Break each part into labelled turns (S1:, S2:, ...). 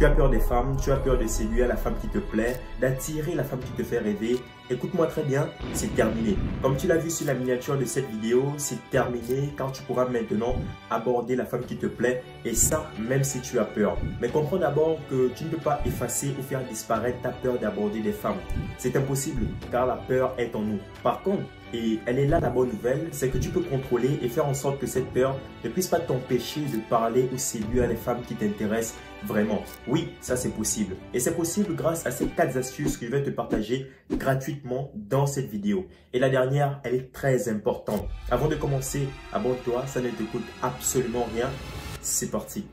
S1: Tu as peur des femmes, tu as peur de séduire la femme qui te plaît, d'attirer la femme qui te fait rêver. Écoute-moi très bien, c'est terminé. Comme tu l'as vu sur la miniature de cette vidéo, c'est terminé car tu pourras maintenant aborder la femme qui te plaît et ça, même si tu as peur. Mais comprends d'abord que tu ne peux pas effacer ou faire disparaître ta peur d'aborder des femmes. C'est impossible car la peur est en nous. Par contre, et elle est là la bonne nouvelle, c'est que tu peux contrôler et faire en sorte que cette peur ne puisse pas t'empêcher de parler ou séduire les femmes qui t'intéressent vraiment. Oui, ça c'est possible. Et c'est possible grâce à ces 4 astuces que je vais te partager gratuitement dans cette vidéo. Et la dernière, elle est très importante. Avant de commencer, abonne-toi, ça ne te coûte absolument rien. C'est parti.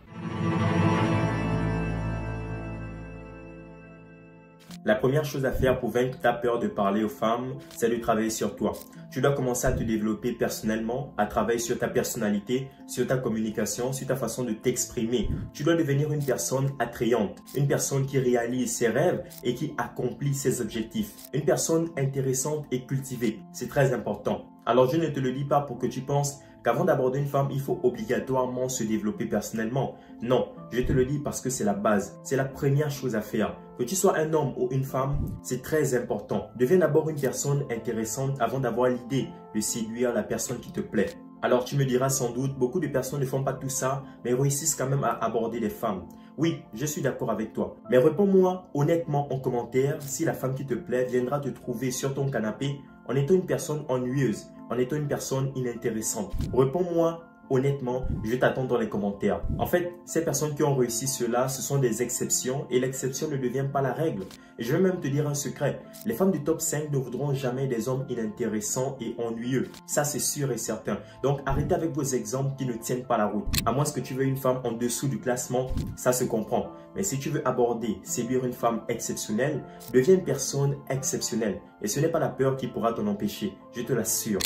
S1: La première chose à faire pour vaincre ta peur de parler aux femmes, c'est de travailler sur toi. Tu dois commencer à te développer personnellement, à travailler sur ta personnalité, sur ta communication, sur ta façon de t'exprimer. Tu dois devenir une personne attrayante, une personne qui réalise ses rêves et qui accomplit ses objectifs. Une personne intéressante et cultivée. C'est très important. Alors je ne te le dis pas pour que tu penses qu'avant d'aborder une femme, il faut obligatoirement se développer personnellement. Non, je te le dis parce que c'est la base. C'est la première chose à faire. Que tu sois un homme ou une femme, c'est très important. Deviens d'abord une personne intéressante avant d'avoir l'idée de séduire la personne qui te plaît. Alors tu me diras sans doute, beaucoup de personnes ne font pas tout ça, mais réussissent quand même à aborder les femmes. Oui, je suis d'accord avec toi. Mais réponds-moi honnêtement en commentaire si la femme qui te plaît viendra te trouver sur ton canapé en étant une personne ennuyeuse, en étant une personne inintéressante. Réponds-moi honnêtement, je t'attends dans les commentaires. En fait, ces personnes qui ont réussi cela, ce sont des exceptions et l'exception ne devient pas la règle. Et je vais même te dire un secret. Les femmes du top 5 ne voudront jamais des hommes inintéressants et ennuyeux. Ça, c'est sûr et certain. Donc, arrêtez avec vos exemples qui ne tiennent pas la route. À moins que tu veuilles une femme en dessous du classement, ça se comprend. Mais si tu veux aborder, séduire une femme exceptionnelle, deviens une personne exceptionnelle. Et ce n'est pas la peur qui pourra t'en empêcher, je te l'assure.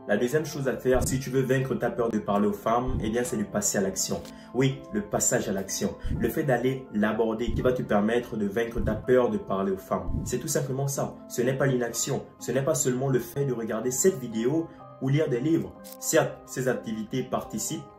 S1: La deuxième chose à faire, si tu veux vaincre ta peur de parler aux femmes, eh bien c'est de passer à l'action. Oui, le passage à l'action. Le fait d'aller l'aborder qui va te permettre de vaincre ta peur de parler aux femmes. C'est tout simplement ça. Ce n'est pas l'inaction. Ce n'est pas seulement le fait de regarder cette vidéo ou lire des livres. Certes, ces activités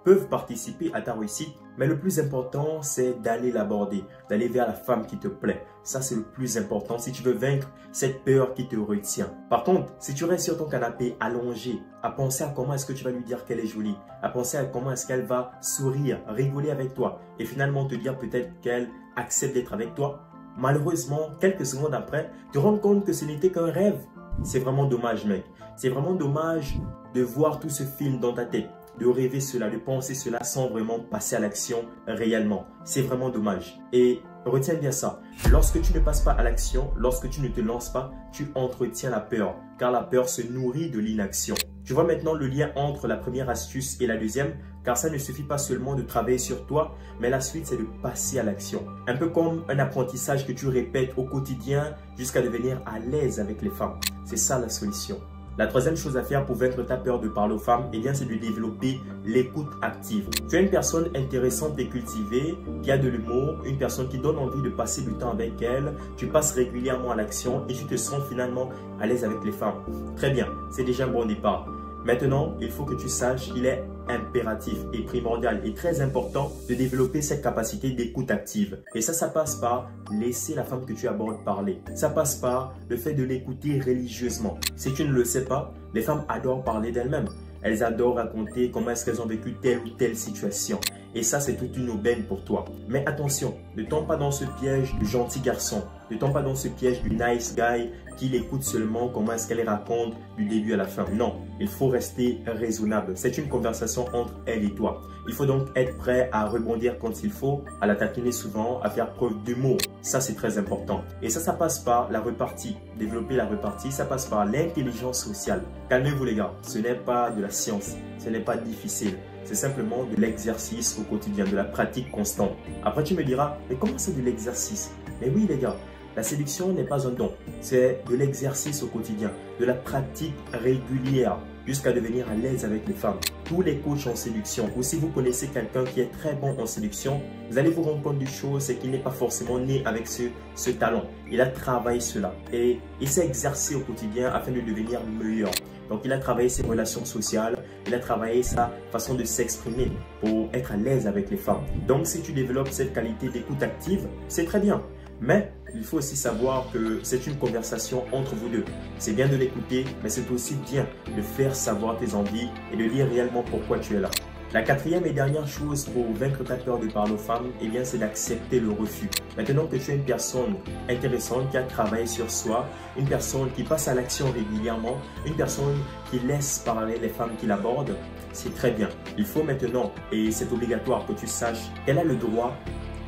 S1: peuvent participer à ta réussite, mais le plus important, c'est d'aller l'aborder, d'aller vers la femme qui te plaît. Ça, c'est le plus important si tu veux vaincre cette peur qui te retient. Par contre, si tu restes sur ton canapé allongé, à penser à comment est-ce que tu vas lui dire qu'elle est jolie, à penser à comment est-ce qu'elle va sourire, rigoler avec toi et finalement te dire peut-être qu'elle accepte d'être avec toi, malheureusement, quelques secondes après, te rends compte que ce n'était qu'un rêve. C'est vraiment dommage, mec. C'est vraiment dommage de voir tout ce film dans ta tête, de rêver cela, de penser cela sans vraiment passer à l'action réellement. C'est vraiment dommage. Et retiens bien ça. Lorsque tu ne passes pas à l'action, lorsque tu ne te lances pas, tu entretiens la peur. Car la peur se nourrit de l'inaction. Tu vois maintenant le lien entre la première astuce et la deuxième, car ça ne suffit pas seulement de travailler sur toi, mais la suite c'est de passer à l'action. Un peu comme un apprentissage que tu répètes au quotidien jusqu'à devenir à l'aise avec les femmes. C'est ça la solution. La troisième chose à faire pour vaincre ta peur de parler aux femmes, eh bien, c'est de développer l'écoute active. Tu es une personne intéressante et cultivée, qui a de l'humour, une personne qui donne envie de passer du temps avec elle, tu passes régulièrement à l'action et tu te sens finalement à l'aise avec les femmes. Très bien, c'est déjà un bon départ. Maintenant, il faut que tu saches qu'il est impératif et primordial et très important de développer cette capacité d'écoute active. Et ça passe par laisser la femme que tu abordes parler. Ça passe par le fait de l'écouter religieusement. Si tu ne le sais pas, les femmes adorent parler d'elles-mêmes. Elles adorent raconter comment est-ce qu'elles ont vécu telle ou telle situation. Et ça, c'est toute une aubaine pour toi. Mais attention, ne tombe pas dans ce piège du gentil garçon. Ne tombe pas dans ce piège du nice guy qui l'écoute seulement comment est-ce qu'elle raconte du début à la fin. Non, il faut rester raisonnable. C'est une conversation entre elle et toi. Il faut donc être prêt à rebondir quand il faut, à la taquiner souvent, à faire preuve d'humour. Ça, c'est très important. Et ça passe par la repartie. Développer la repartie, ça passe par l'intelligence sociale. Calmez-vous les gars, ce n'est pas de la science, ce n'est pas difficile. C'est simplement de l'exercice au quotidien, de la pratique constante. Après, tu me diras, mais comment c'est de l'exercice? Mais oui les gars, la séduction n'est pas un don, c'est de l'exercice au quotidien, de la pratique régulière jusqu'à devenir à l'aise avec les femmes. Tous les coachs en séduction, ou si vous connaissez quelqu'un qui est très bon en séduction, vous allez vous rendre compte d'une chose, c'est qu'il n'est pas forcément né avec ce talent. Il a travaillé cela et il s'est exercé au quotidien afin de devenir meilleur. Donc, il a travaillé ses relations sociales, il a travaillé sa façon de s'exprimer pour être à l'aise avec les femmes. Donc, si tu développes cette qualité d'écoute active, c'est très bien. Mais il faut aussi savoir que c'est une conversation entre vous deux. C'est bien de l'écouter, mais c'est aussi bien de faire savoir tes envies et de dire réellement pourquoi tu es là. La quatrième et dernière chose pour vaincre ta peur de parler aux femmes, eh bien, c'est d'accepter le refus. Maintenant que tu es une personne intéressante qui a travaillé sur soi, une personne qui passe à l'action régulièrement, une personne qui laisse parler les femmes qu'il aborde, c'est très bien. Il faut maintenant, et c'est obligatoire, que tu saches qu'elle a le droit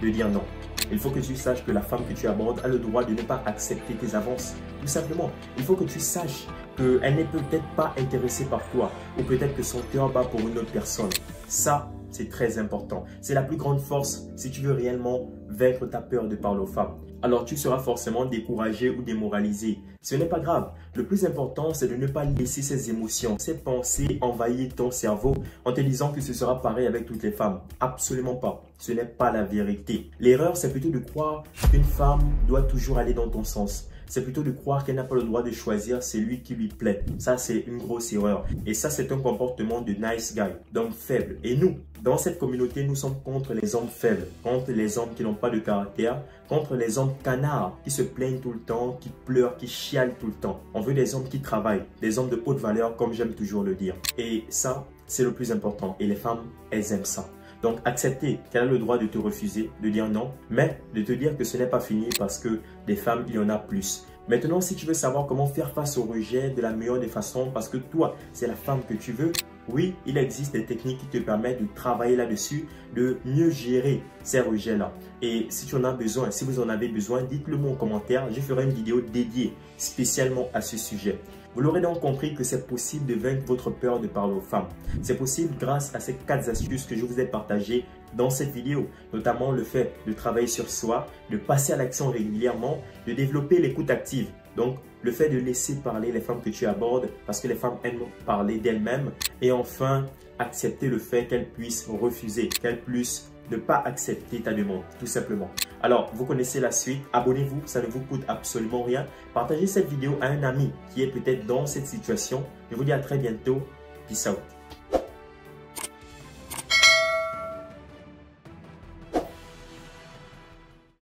S1: de dire non. Il faut que tu saches que la femme que tu abordes a le droit de ne pas accepter tes avances. Tout simplement, il faut que tu saches qu'elle n'est peut-être pas intéressée par toi ou peut-être que son cœur bat pour une autre personne. Ça, c'est très important. C'est la plus grande force si tu veux réellement vaincre ta peur de parler aux femmes. Alors tu seras forcément découragé ou démoralisé. Ce n'est pas grave. Le plus important, c'est de ne pas laisser ces émotions, ces pensées envahir ton cerveau en te disant que ce sera pareil avec toutes les femmes. Absolument pas. Ce n'est pas la vérité. L'erreur, c'est plutôt de croire qu'une femme doit toujours aller dans ton sens. C'est plutôt de croire qu'elle n'a pas le droit de choisir celui qui lui plaît. Ça, c'est une grosse erreur. Et ça, c'est un comportement de nice guy, d'homme faible. Et nous, dans cette communauté, nous sommes contre les hommes faibles, contre les hommes qui n'ont pas de caractère, contre les hommes canards qui se plaignent tout le temps, qui pleurent, qui chialent tout le temps. On veut des hommes qui travaillent, des hommes de haute valeur, comme j'aime toujours le dire. Et ça, c'est le plus important. Et les femmes, elles aiment ça. Donc, accepter qu'elle a le droit de te refuser, de dire non, mais de te dire que ce n'est pas fini parce que des femmes, il y en a plus. Maintenant, si tu veux savoir comment faire face au rejet de la meilleure des façons, parce que toi, c'est la femme que tu veux, oui, il existe des techniques qui te permettent de travailler là-dessus, de mieux gérer ces rejets-là. Et si tu en as besoin, si vous en avez besoin, dites-le moi en commentaire. Je ferai une vidéo dédiée spécialement à ce sujet. Vous l'aurez donc compris que c'est possible de vaincre votre peur de parler aux femmes. C'est possible grâce à ces 4 astuces que je vous ai partagées dans cette vidéo, notamment le fait de travailler sur soi, de passer à l'action régulièrement, de développer l'écoute active. Donc, le fait de laisser parler les femmes que tu abordes parce que les femmes aiment parler d'elles-mêmes. Et enfin, accepter le fait qu'elles puissent refuser, qu'elles puissent ne pas accepter ta demande, tout simplement. Alors, vous connaissez la suite. Abonnez-vous, ça ne vous coûte absolument rien. Partagez cette vidéo à un ami qui est peut-être dans cette situation. Je vous dis à très bientôt. Peace out.